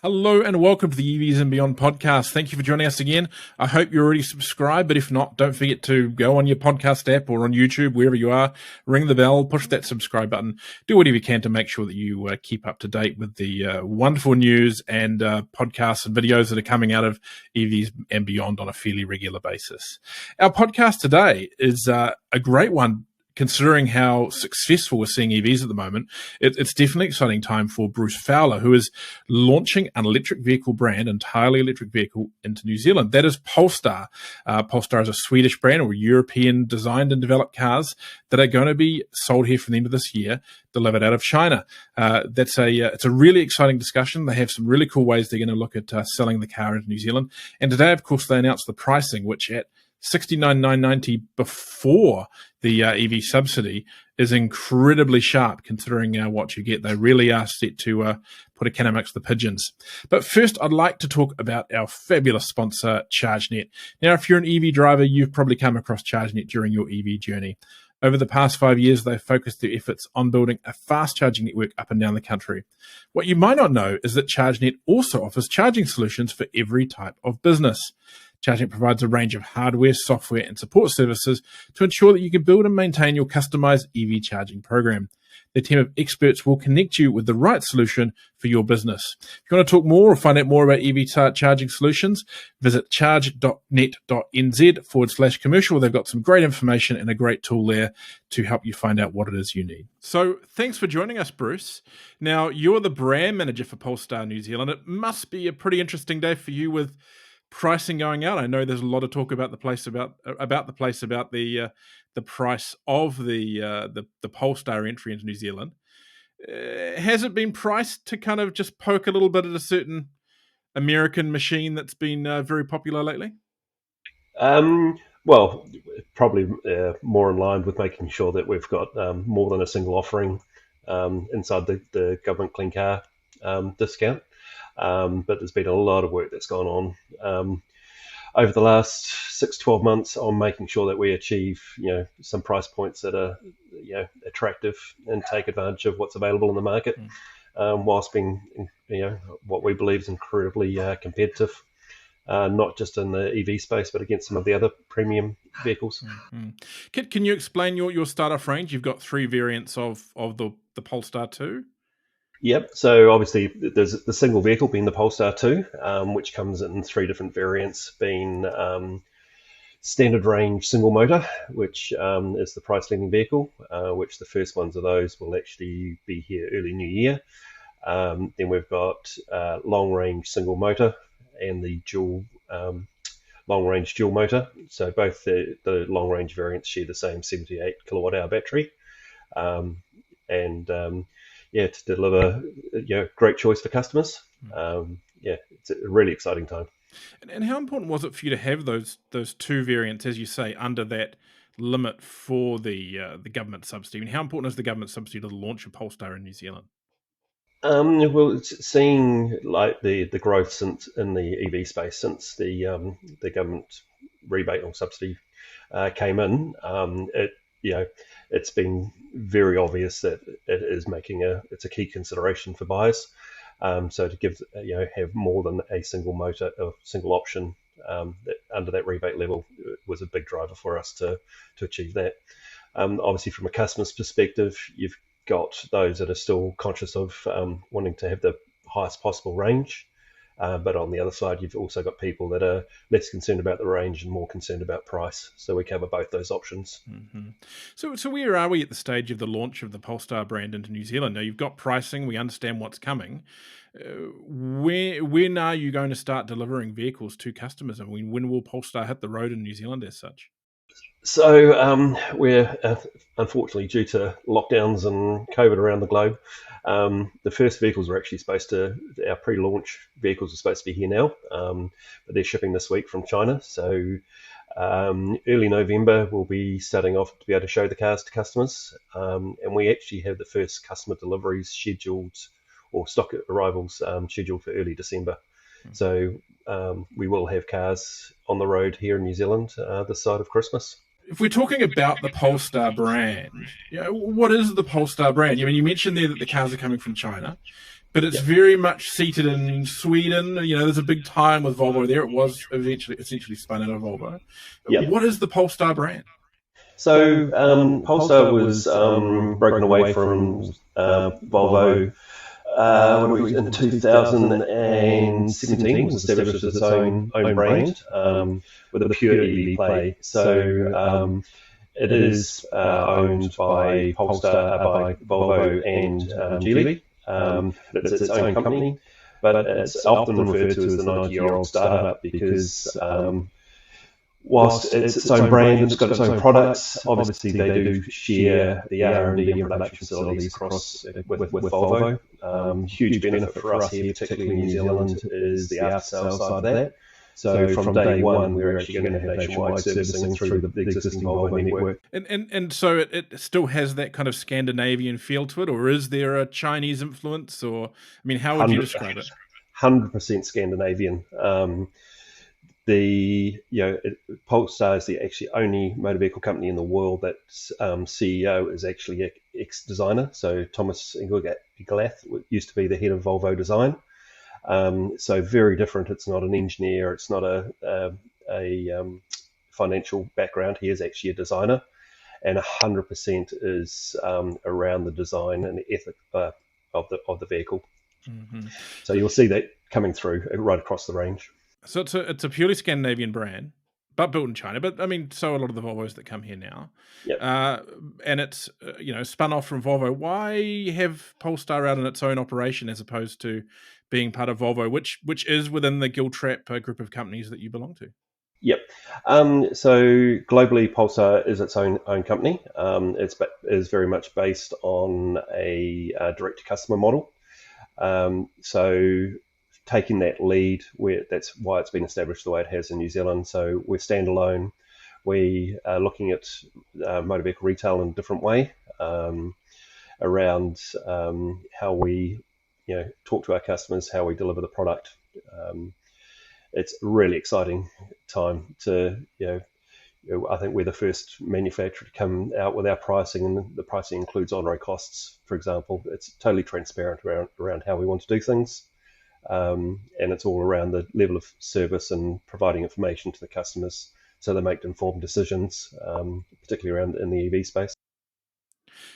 Hello and welcome to the EVs and Beyond podcast. Thank you for joining us again. I hope you're already subscribed, but if not, don't forget to go on your podcast app or on YouTube, wherever you are, ring the bell, push that subscribe button, do whatever you can to make sure that you keep up to date with the wonderful news and podcasts and videos that are coming out of EVs and Beyond on a fairly regular basis. Our podcast today is a great one. Considering how successful we're seeing EVs at the moment, it's definitely an exciting time for Bruce Fowler, who is launching an electric vehicle brand, entirely electric vehicle, into New Zealand. That is Polestar. Polestar is a Swedish brand, or European designed and developed cars that are going to be sold here from the end of this year, delivered out of China. It's a really exciting discussion. They have some really cool ways they're going to look at selling the car into New Zealand. And today, of course, they announced the pricing, which at $69,990 before the EV subsidy is incredibly sharp considering what you get. They really are set to put a can amongst the pigeons. But first, I'd like to talk about our fabulous sponsor, ChargeNet. Now, if you're an EV driver, you've probably come across ChargeNet during your EV journey. Over the past 5 years, they've focused their efforts on building a fast charging network up and down the country. What you might not know is that ChargeNet also offers charging solutions for every type of business. ChargeNet provides a range of hardware, software, and support services to ensure that you can build and maintain your customized EV charging program. Their team of experts will connect you with the right solution for your business. If you want to talk more or find out more about EV charging solutions, visit charge.net.nz/commercial. They've got some great information and a great tool there to help you find out what it is you need. So thanks for joining us, Bruce. Now, you're the brand manager for Polestar New Zealand. It must be a pretty interesting day for you with pricing going out. I know there's a lot of talk about the price of the Polestar entry into New Zealand. Has it been priced to kind of just poke a little bit at a certain American machine that's been very popular lately? Well, probably more in line with making sure that we've got more than a single offering inside the government clean car discount. But there's been a lot of work that's gone on over the last 6-12 months on making sure that we achieve, some price points that are, attractive and take advantage of what's available in the market, whilst being, what we believe is incredibly competitive, not just in the EV space, but against some of the other premium vehicles. Mm-hmm. Can you explain your start-off range? You've got 3 variants of the Polestar 2. Yep. So obviously there's the single vehicle being the Polestar 2, which comes in 3 different variants, being standard range single motor, which is the price leading vehicle, which the first ones of those will actually be here early new year. Then we've got long range single motor and the dual long range dual motor. So both the long range variants share the same 78 kilowatt hour battery. To deliver great choice for customers. It's a really exciting time. And how important was it for you to have those 2 variants, as you say, under that limit for the government subsidy? I mean, how important is the government subsidy to the launch of Polestar in New Zealand? Well, it's seeing like the growth since in the EV space since the government rebate or subsidy came in. It's been very obvious that it is it's a key consideration for buyers. So to give have more than a single motor or single option under that rebate level was a big driver for us to achieve that. Obviously, from a customer's perspective, you've got those that are still conscious of wanting to have the highest possible range. But on the other side, you've also got people that are less concerned about the range and more concerned about price. So we cover both those options. Mm-hmm. So where are we at the stage of the launch of the Polestar brand into New Zealand? Now, you've got pricing. We understand what's coming. When are you going to start delivering vehicles to customers? I mean, when will Polestar hit the road in New Zealand as such? So we're unfortunately, due to lockdowns and COVID around the globe, the first vehicles are actually our pre-launch vehicles are supposed to be here now, but they're shipping this week from China. So early November, we'll be starting off to be able to show the cars to customers. And we actually have the first customer deliveries scheduled, or stock arrivals scheduled for early December. So we will have cars on the road here in New Zealand this side of Christmas. If we're talking about the Polestar brand, what is the Polestar brand? I mean, you mentioned there that the cars are coming from China, but it's Yep. very much seated in Sweden. There's a big tie with Volvo there. It was essentially spun out of Volvo. Yep. What is the Polestar brand? So Polestar was broken away from Volvo. What we in 2017 was established as its own brand with a pure EV play. So it is owned by Polestar, by Volvo and Geely. It's its own company, but it's often referred to as the 90-year-old startup because whilst it's its own brand and it's got its own products, obviously they do share the R&D and production facilities across with Volvo. Huge benefit for us here, particularly in New Zealand, is the after-sales side of that. So from day one, we're actually going to have nationwide servicing through the existing Volvo network. And so it still has that kind of Scandinavian feel to it, or is there a Chinese influence? Or, how would you describe it? 100% Scandinavian. Polestar is the actually only motor vehicle company in the world that CEO is actually an ex-designer. So Thomas Inglath used to be the head of Volvo Design. So very different. It's not an engineer. It's not a financial background. He is actually a designer, and 100% is around the design and the ethic of the vehicle. Mm-hmm. So you'll see that coming through right across the range. So it's a purely Scandinavian brand, but built in China. But so a lot of the Volvos that come here now, yep. And it's spun off from Volvo. Why have Polestar out in its own operation as opposed to being part of Volvo, which is within the Giltrap group of companies that you belong to? Yep. So globally, Polestar is its own company. It is very much based on a direct-to-customer model. So taking that lead, that's why it's been established the way it has in New Zealand. So we're standalone. We are looking at motor vehicle retail in a different way around how we talk to our customers, how we deliver the product. It's a really exciting time to, I think we're the first manufacturer to come out with our pricing, and the pricing includes on-road costs, for example. It's totally transparent around how we want to do things. And it's all around the level of service and providing information to the customers so they make informed decisions, particularly around in the EV space.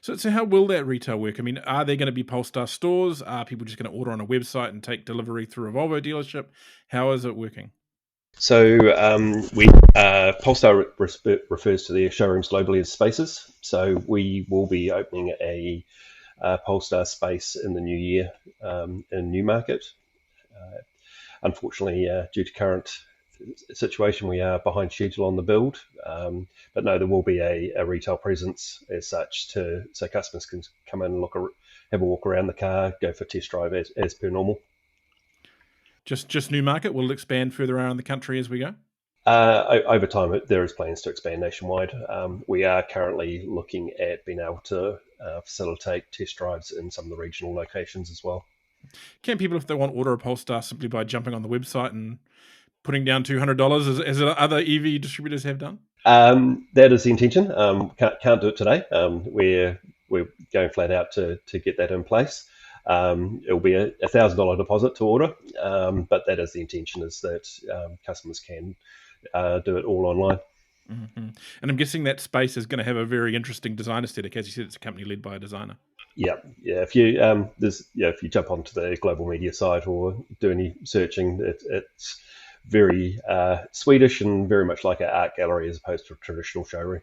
So how will that retail work? Are there going to be Polestar stores? Are people just going to order on a website and take delivery through a Volvo dealership? How is it working? So Polestar refers to their showrooms globally as spaces. So we will be opening a Polestar space in the new year in Newmarket. Unfortunately, due to current situation, we are behind schedule on the build. But no, there will be a retail presence as such so customers can come in and have a walk around the car, go for test drive as per normal. Just Newmarket? Will it expand further around the country as we go? Over time, there is plans to expand nationwide. We are currently looking at being able to facilitate test drives in some of the regional locations as well. Can people, if they want, order a Polestar simply by jumping on the website and putting down $200 as other EV distributors have done? That is the intention. Can't do it today. We're going flat out to get that in place. It'll be a $1,000 deposit to order, but that is the intention, is that customers can do it all online. Mm-hmm. And I'm guessing that space is going to have a very interesting design aesthetic. As you said, it's a company led by a designer. Yeah. If you jump onto the global media site or do any searching, it's very Swedish and very much like an art gallery as opposed to a traditional showroom.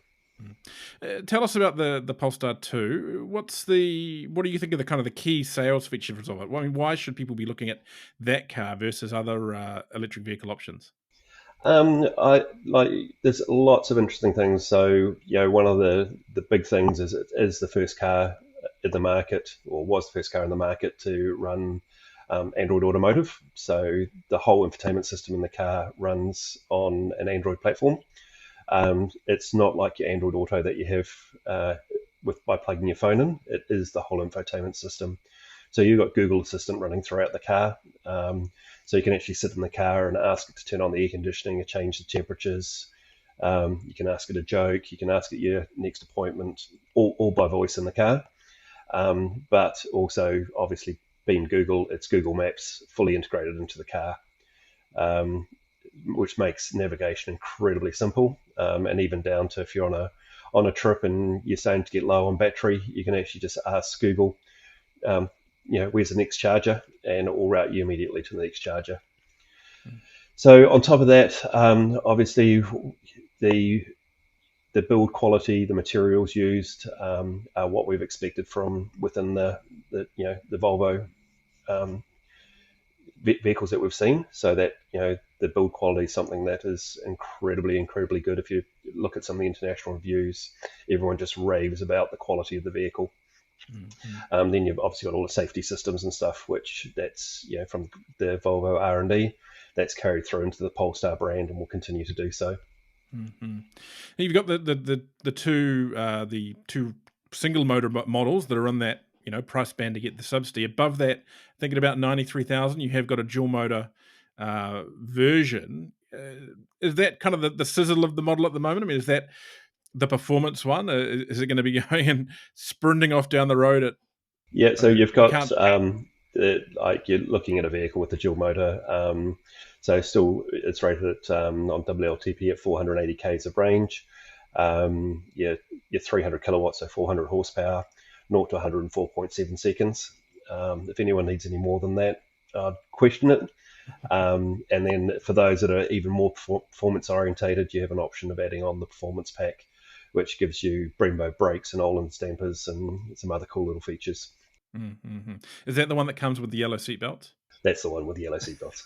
Tell us about the Polestar 2. What do you think are the kind of the key sales features of it? Why should people be looking at that car versus other electric vehicle options? There's lots of interesting things. So, one of the big things is it is the first car in the market, or was the first car in the market to run Android Automotive. So the whole infotainment system in the car runs on an Android platform. It's not like your Android Auto that you have by plugging your phone in. It is the whole infotainment system. So you've got Google Assistant running throughout the car. So you can actually sit in the car and ask it to turn on the air conditioning or change the temperatures. You can ask it a joke. You can ask it your next appointment, all by voice in the car. But also, obviously, being Google, it's Google Maps fully integrated into the car, um, which makes navigation incredibly simple. And even down to if you're on a trip and you're starting to get low on battery, you can actually just ask Google, um, where's the next charger, and it will route you immediately to the next charger. So on top of that, obviously the build quality, the materials used, are what we've expected from within the Volvo vehicles that we've seen. So that the build quality is something that is incredibly good. If you look at some of the international reviews, everyone just raves about the quality of the vehicle. Mm-hmm. Then you've obviously got all the safety systems and stuff, which that's from the Volvo R&D that's carried through into the Polestar brand and will continue to do so. Mm-hmm. You've got the two single motor models that are on that price band to get the subsidy. Above that, thinking about 93,000, you have got a dual motor version. Is that kind of the sizzle of the model at the moment? I mean, is that the performance one? Is it going to be going and sprinting off down the road at? Yeah, so you've got like you're looking at a vehicle with a dual motor. So still, it's rated at on WLTP at 480 k's of range. Your 300 kilowatts, so 400 horsepower, 0 to 104.7 seconds. If anyone needs any more than that, I'd question it. And then for those that are even more performance orientated, you have an option of adding on the performance pack, which gives you Brembo brakes and Öhlins dampers and some other cool little features. Mm-hmm. Is that the one that comes with the yellow seatbelts? That's the one with the yellow seatbelts.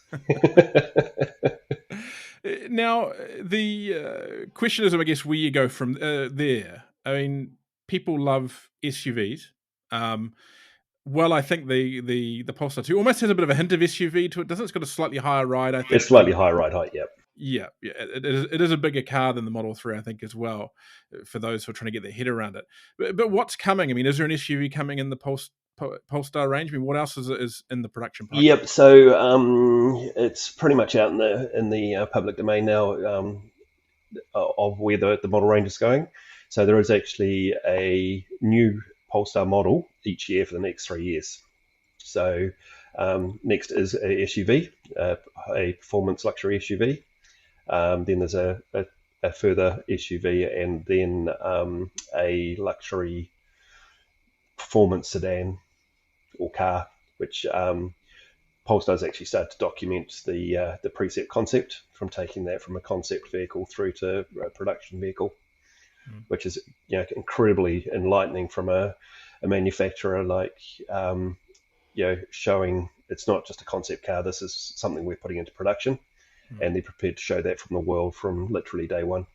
Now, the question is, I guess, where you go from there. I mean, people love SUVs. Well, I think the Polestar 2 almost has a bit of a hint of SUV to it, doesn't it? It's got a slightly higher ride, I think. It's slightly higher ride height, yep. Yeah. It is a bigger car than the Model 3, I think, as well, for those who are trying to get their head around it. But what's coming? I mean, is there an SUV coming in the Polestar range? I mean, what else is in the production pipeline? Yep. So it's pretty much out in the public domain now of where the model range is going. So there is actually a new Polestar model each year for the next 3 years. So next is a SUV, a performance luxury SUV. Then there's a further SUV, and then a luxury performance sedan or car, which Polestar's actually started to document the preset concept from taking that from a concept vehicle through to a production vehicle, which is incredibly enlightening from a manufacturer, like showing it's not just a concept car. This is something we're putting into production, and they're prepared to show that from the world from literally day one.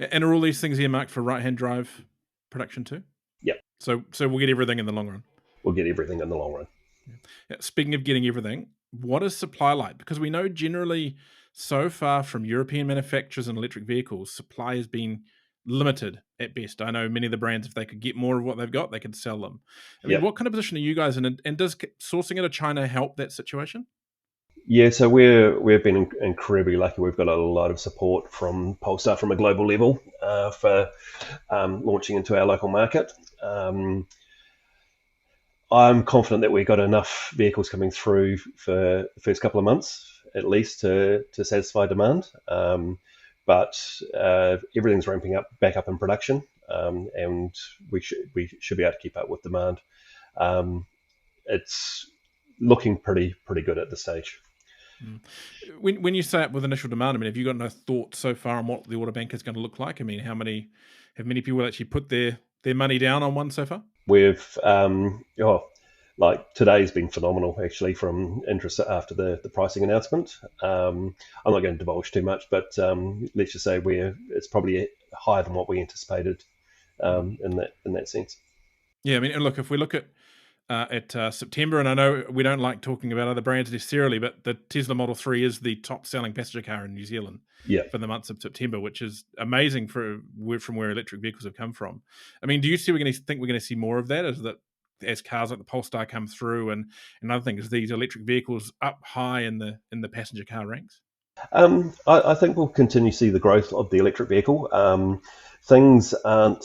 And are all these things earmarked for right-hand drive production too? Yep. So we'll get everything in the long run. We'll get everything in the long run. Yeah. Speaking of getting everything, what is supply like? Because we know generally so far from European manufacturers and electric vehicles, supply has been limited at best. I know many of the brands, if they could get more of what they've got, they could sell them. I mean, what kind of position are you guys in? And does sourcing out of China help that situation? Yeah, so we've been incredibly lucky. We've got a lot of support from Polestar from a global level for launching into our local market. I'm confident that we've got enough vehicles coming through for the first couple of months, at least, to satisfy demand. But everything's ramping back up in production, and we should be able to keep up with demand. It's looking pretty good at this stage. When you say it with initial demand, I mean, have you got no thought so far on what the order bank is going to look like? I mean, have many people actually put their money down on one so far? We've like today's been phenomenal actually from interest after the pricing announcement. I'm not going to divulge too much, but let's just say it's probably higher than what we anticipated in that sense. Yeah, I mean, and look, if we look at September, and I know we don't like talking about other brands necessarily, but the Tesla Model 3 is the top selling passenger car in New Zealand for the months of September, which is amazing from where electric vehicles have come from. I mean, do you think we're going to see more of that as cars like the Polestar come through, and another thing is these electric vehicles up high in the passenger car ranks? I think we'll continue to see the growth of the electric vehicle. Things aren't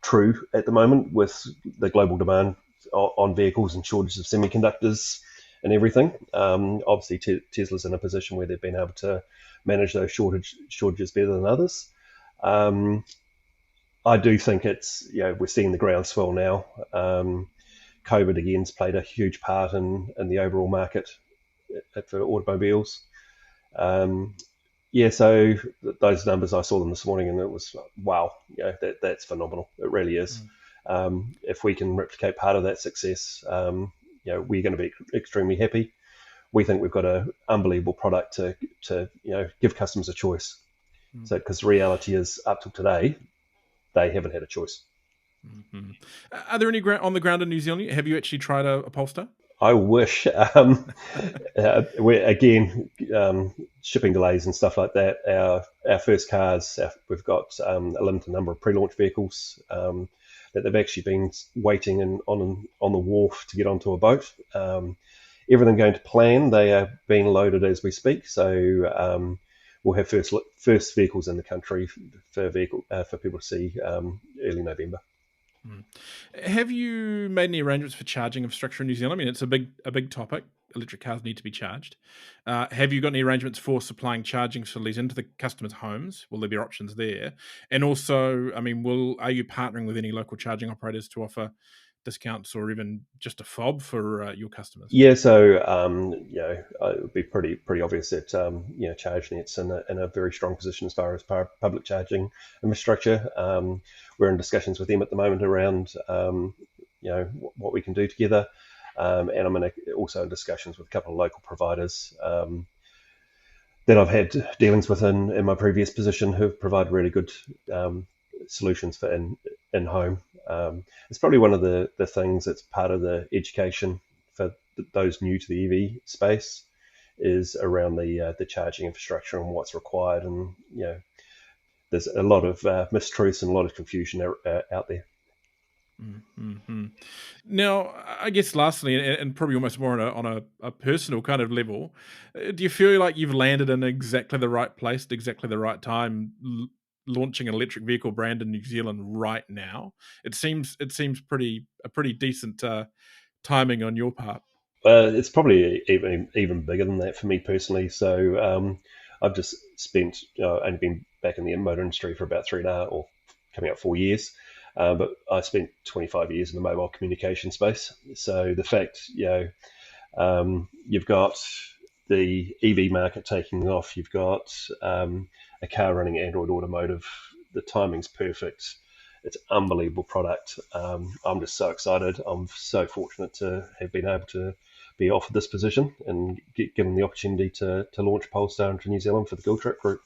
true at the moment with the global demand on vehicles and shortages of semiconductors and everything. Obviously, Tesla's in a position where they've been able to manage those shortages better than others. I do think it's, we're seeing the groundswell now. COVID again's played a huge part in the overall market for automobiles. So those numbers, I saw them this morning, and it was wow. That's phenomenal. It really is. If we can replicate part of that success, we're going to be extremely happy. We think we've got an unbelievable product to give customers a choice. So, because the reality is, up till today, they haven't had a choice. Mm-hmm. Are there any on the ground in New Zealand? Have you actually tried a Polestar? I wish. We're again shipping delays and stuff like that. Our first cars, we've got a limited number of pre-launch vehicles that they've actually been waiting on the wharf to get onto a boat. Everything going to plan. They are being loaded as we speak. So we'll have first vehicles in the country for people to see early November. Have you made any arrangements for charging infrastructure in New Zealand? I mean, it's a big topic. Electric cars need to be charged. Have you got any arrangements for supplying charging facilities into the customers' homes? Will there be options there? And also, I mean, are you partnering with any local charging operators to offer discounts or even just a fob for your customers? Yeah, so it would be pretty obvious that ChargeNet's in a very strong position as far as public charging infrastructure. We're in discussions with them at the moment around what we can do together, and I'm also in discussions with a couple of local providers that I've had dealings with in my previous position, who've provided really good solutions for in home. It's probably one of the things that's part of the education for those new to the EV space is around the charging infrastructure and what's required. And there's a lot of mistruths and a lot of confusion out there. Mm-hmm. Now, I guess lastly, and probably almost more on a personal kind of level, do you feel like you've landed in exactly the right place at exactly the right time, launching an electric vehicle brand in New Zealand right now? It seems a pretty decent timing on your part. It's probably even bigger than that for me personally. So I've just spent only been back in the motor industry for about 3.5 or coming up 4 years. But I spent 25 years in the mobile communication space. So the fact, you've got the EV market taking off, you've got a car running Android Automotive, the timing's perfect. It's an unbelievable product. I'm just so excited. I'm so fortunate to have been able to be offered this position and given the opportunity to launch Polestar into New Zealand for the Guild Trip Group.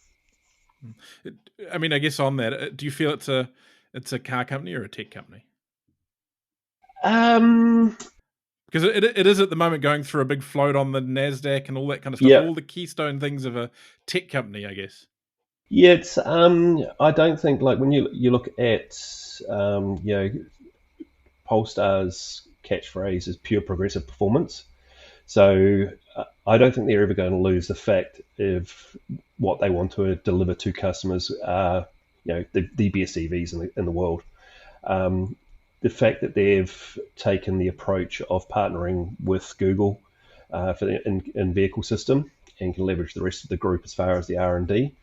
I mean, I guess on that, do you feel it's a car company or a tech company? Because it is at the moment going through a big float on the NASDAQ and all that kind of stuff. Yeah. All the keystone things of a tech company, I guess. Yeah, it's. I don't think like when you look at Polestar's catchphrase is pure progressive performance. So I don't think they're ever going to lose the fact of what they want to deliver to customers are, the best EVs in the world. The fact that they've taken the approach of partnering with Google for the in-vehicle system and can leverage the rest of the group as far as the R&D.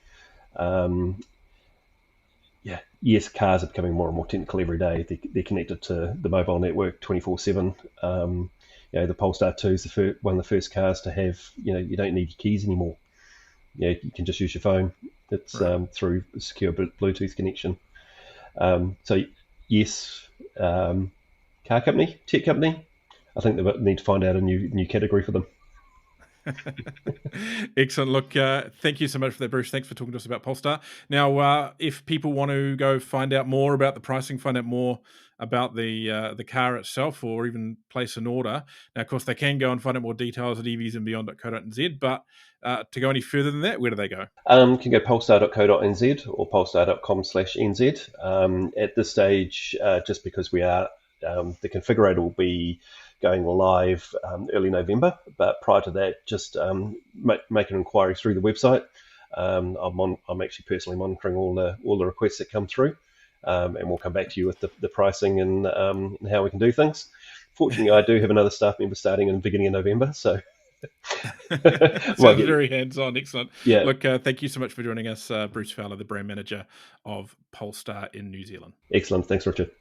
Yes, cars are becoming more and more technical every day. They're connected to the mobile network 24/7. The Polestar 2 is one of the first cars to have, you don't need your keys anymore. You can just use your phone. It's right. Through a secure Bluetooth connection. So yes, car company, tech company. I think they need to find out a new category for them. Excellent. Look, thank you so much for that, Bruce. Thanks for talking to us about Polestar. Now, if people want to go find out more about the pricing, find out more about the car itself, or even place an order, now, of course, they can go and find out more details at evsandbeyond.co.nz, but to go any further than that, where do they go? You can go polestar.co.nz or polestar.com/nz. At this stage, just because we are, the configurator will be going live early November, but prior to that, just make an inquiry through the website. I'm actually personally monitoring all the requests that come through, and we'll come back to you with the pricing and how we can do things. Fortunately, I do have another staff member starting in the beginning of November, so Sounds very hands-on. Excellent. yeah, Look, thank you so much for joining us, Bruce Fowler, the brand manager of Polestar in New Zealand. excellent. Thanks, Richard.